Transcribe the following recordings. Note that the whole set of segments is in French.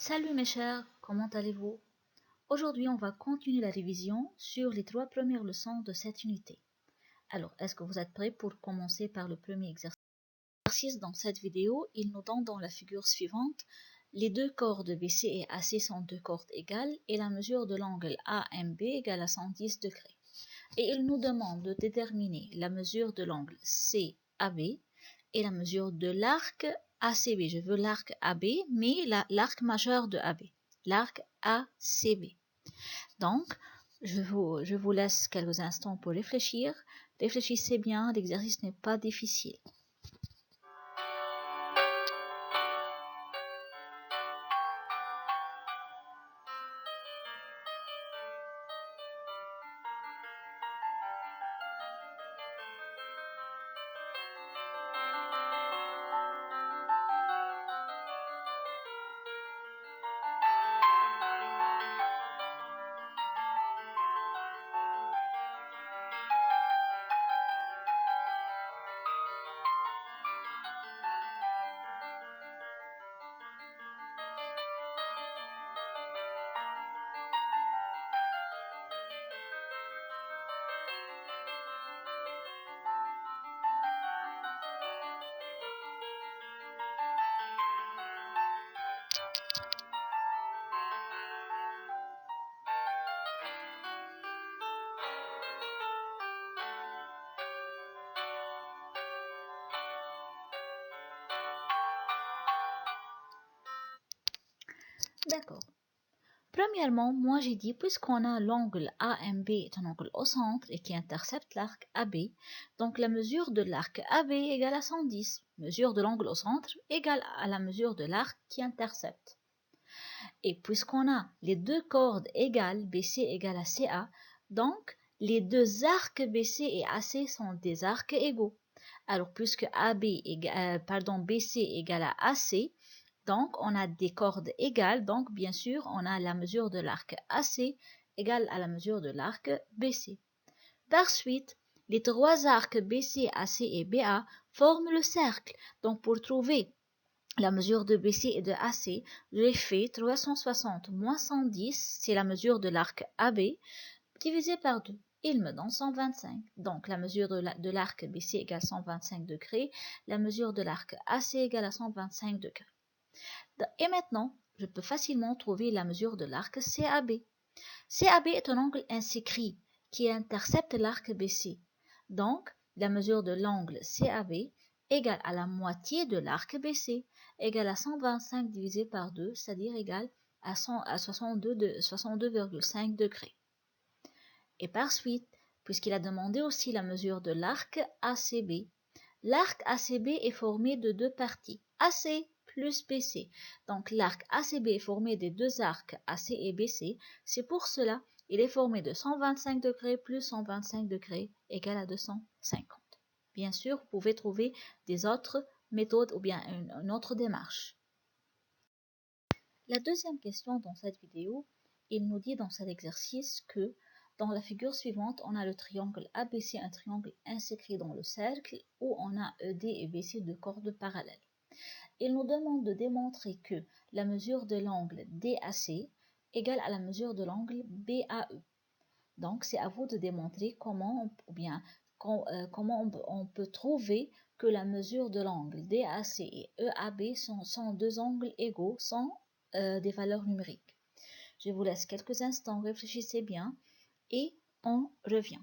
Salut mes chers, comment allez-vous? Aujourd'hui, on va continuer la révision sur les 3 premières leçons de cette unité. Alors, est-ce que vous êtes prêts pour commencer par le premier exercice? Dans cette vidéo, il nous donne dans la figure suivante les deux cordes BC et AC sont deux cordes égales et la mesure de l'angle AMB égale à 110 degrés. Et il nous demande de déterminer la mesure de l'angle CAB et la mesure de l'arc ACB. Je veux l'arc AB, mais l'arc majeur de AB, l'arc ACB. Donc, je vous laisse quelques instants pour réfléchir. Réfléchissez bien, l'exercice n'est pas difficile. D'accord. Premièrement, moi j'ai dit, puisqu'on a l'angle AMB est un angle au centre et qui intercepte l'arc AB, donc la mesure de l'arc AB égale à 110. Mesure de l'angle au centre égale à la mesure de l'arc qui intercepte. Et puisqu'on a les deux cordes égales, BC égale à CA, donc les deux arcs BC et AC sont des arcs égaux. Alors puisque BC égale à AC, donc on a des cordes égales, donc bien sûr on a la mesure de l'arc AC égale à la mesure de l'arc BC. Par suite, les trois arcs BC, AC et BA forment le cercle. Donc pour trouver la mesure de BC et de AC, j'ai fait 360 moins 110, c'est la mesure de l'arc AB, divisé par 2. Il me donne 125. Donc la mesure de l'arc BC égale 125 degrés, la mesure de l'arc AC égale à 125 degrés. Et maintenant, je peux facilement trouver la mesure de l'arc CAB. CAB est un angle inscrit qui intercepte l'arc BC. Donc, la mesure de l'angle CAB égale à la moitié de l'arc BC, égale à 125 divisé par 2, c'est-à-dire égale à 62,5 degrés. Et par suite, puisqu'il a demandé aussi la mesure de l'arc ACB est formé de deux parties, AC plus BC. Donc l'arc ACB est formé des deux arcs AC et BC. C'est pour cela il est formé de 125 degrés plus 125 degrés égale à 250. Bien sûr, vous pouvez trouver des autres méthodes ou bien une autre démarche. La deuxième question dans cette vidéo, il nous dit dans cet exercice que dans la figure suivante, on a le triangle ABC, un triangle inscrit dans le cercle, où on a ED et BC deux cordes parallèles. Il nous demande de démontrer que la mesure de l'angle DAC égale à la mesure de l'angle BAE. Donc, c'est à vous de démontrer comment on peut trouver que la mesure de l'angle DAC et EAB sont deux angles égaux sans des valeurs numériques. Je vous laisse quelques instants, réfléchissez bien et on revient.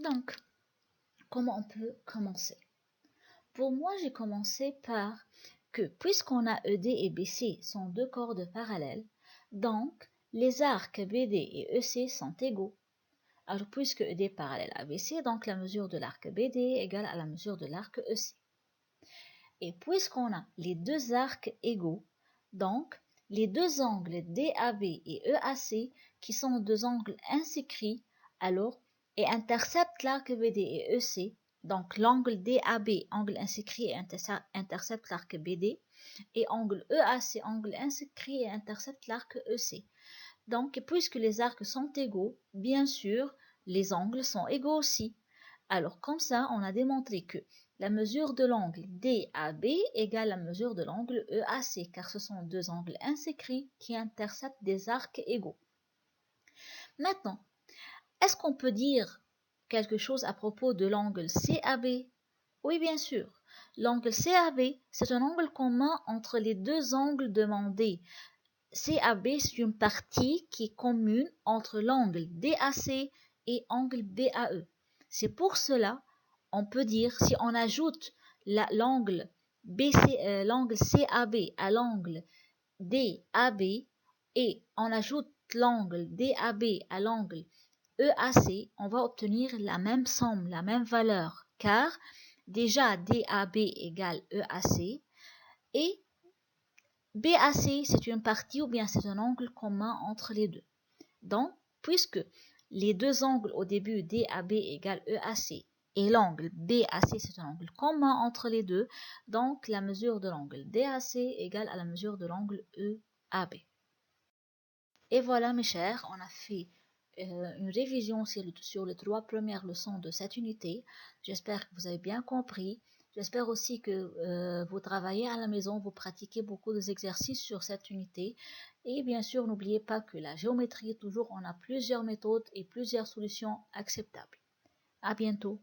Donc, comment on peut commencer? Pour moi, j'ai commencé par que puisqu'on a ED et BC sont deux cordes parallèles, donc les arcs BD et EC sont égaux. Alors puisque ED est parallèle à BC, donc la mesure de l'arc BD est égale à la mesure de l'arc EC. Et puisqu'on a les deux arcs égaux, donc les deux angles DAB et EAC, qui sont deux angles insécrits, alors, et interceptent l'arc BD et EC, donc l'angle DAB, angle insécrit, et intercepte l'arc BD, et angle EAC, angle insécrit, et intercepte l'arc EC. Donc, puisque les arcs sont égaux, bien sûr, les angles sont égaux aussi. Alors, comme ça, on a démontré que la mesure de l'angle DAB égale la mesure de l'angle EAC, car ce sont deux angles insécrits qui interceptent des arcs égaux. Maintenant, est-ce qu'on peut dire quelque chose à propos de l'angle CAB? Oui, bien sûr. L'angle CAB, c'est un angle commun entre les deux angles demandés. CAB, c'est une partie qui est commune entre l'angle DAC et angle BAE. C'est pour cela, on peut dire, si on ajoute l'angle CAB à l'angle DAB et on ajoute l'angle DAB à l'angle EAC, on va obtenir la même somme, la même valeur, car déjà DAB égale EAC et BAC, c'est une partie ou bien c'est un angle commun entre les deux. Donc, puisque les deux angles au début DAB égale EAC et l'angle BAC, c'est un angle commun entre les deux, donc la mesure de l'angle DAC égale à la mesure de l'angle EAB. Et voilà mes chers, on a fait une révision sur les 3 premières leçons de cette unité. J'espère que vous avez bien compris. J'espère aussi que vous travaillez à la maison, vous pratiquez beaucoup d'exercices sur cette unité. Et bien sûr, n'oubliez pas que la géométrie, toujours, on a plusieurs méthodes et plusieurs solutions acceptables. À bientôt.